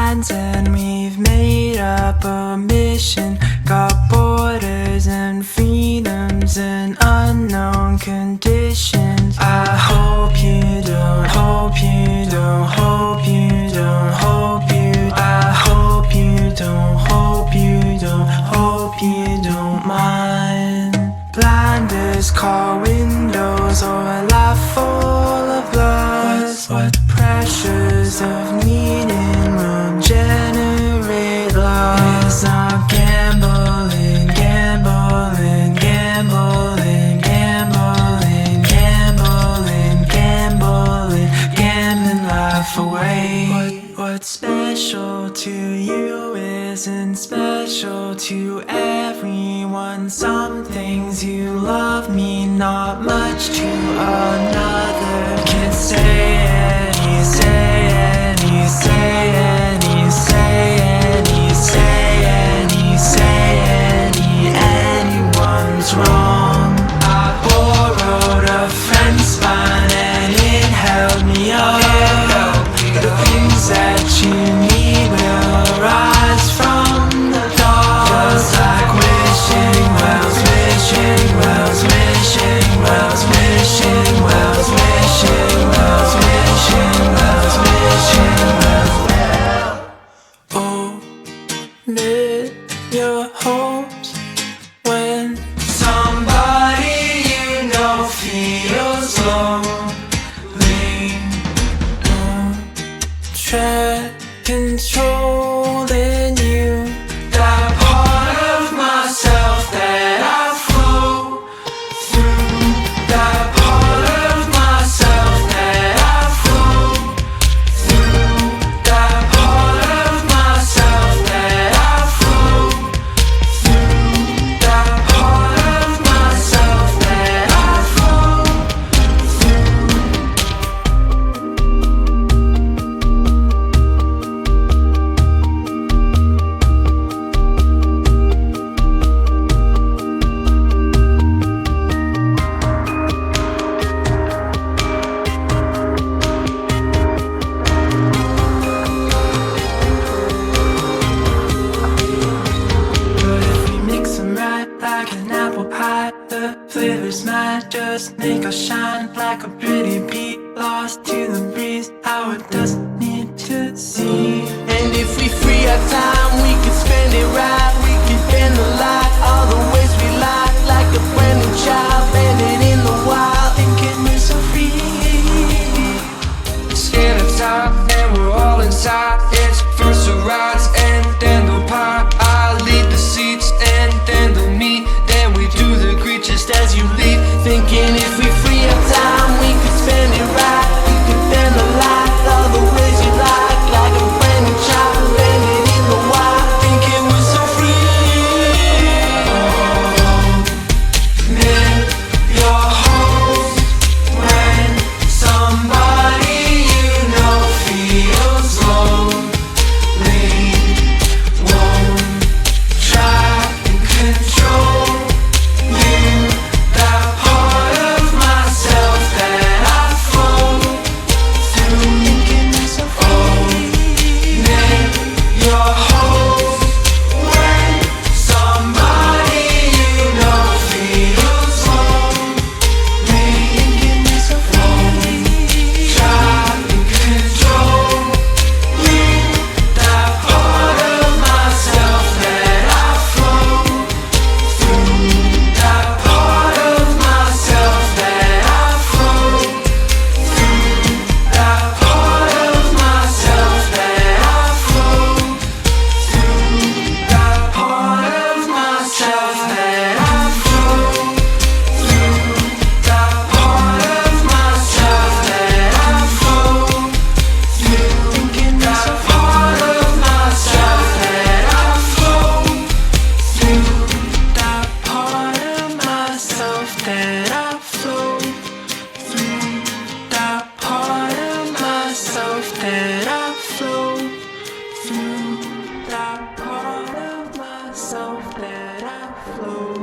minds and we've made up a mission. Got borders and freedoms and unknown conditions. I hope you don't, hope you don't, hope you don't, hope you. I hope you don't, hope you don't, hope you don't mind. Blinders, car windows, or a life full of lust. What pressures of needing will generate love. It's not gambling, gambling, gambling, gambling, gambling, gambling, gambling life away. What's special to you isn't special to everyone. Some things you love mean not much to another. Can't say any, say any, say any, say any, say any, say any, anyone's wrong. I borrowed a friend's spine and it held me up. The things that you need will rise from the dark. Just like wishing wells, wishing wells, wishing wells, wishing wells, wishing wells, wishing wells, wishing wells. Oh, lit your hopes when somebody you know feels lonely. Track controlling you. That part of myself that I flew through. That part of myself that I flew through. That part of myself that I flew through. That part of myself that I flew through. But if we mix them right like an apple pie, the flavors might just make us shine like a pretty beat, lost to the breeze. How it doesn't need to see. And if we free our time, we can spend it right. We can bend the light all the ways we like a brand new child landing in the wild. Thinking we're so free. Skin of top and we're all inside. It's first the rides and then the pie. I lead the seats and then the meat. Then we do the greet just as you leave. Thinking if we free our time, we can spend it right. We can bend the light all the ways you like a brand new child landing in the wild. Thinking we're so free. Knit your hopes when somebody you know feels lonely. Won't try and control you. That part of myself that I flow through. Thinking we're so free. Knit your hopes when somebody you know feels lonely. Thinking we're so free. Try and control you. That part of myself that I flow through. That part of myself that I flow through. That part of myself that I flow through. That part of myself that I flow through. That part of myself that I flow through. Thinking that part of myself that I flow through. That part of myself that I flow through. That part of myself that I flow through. That part of myself that I flow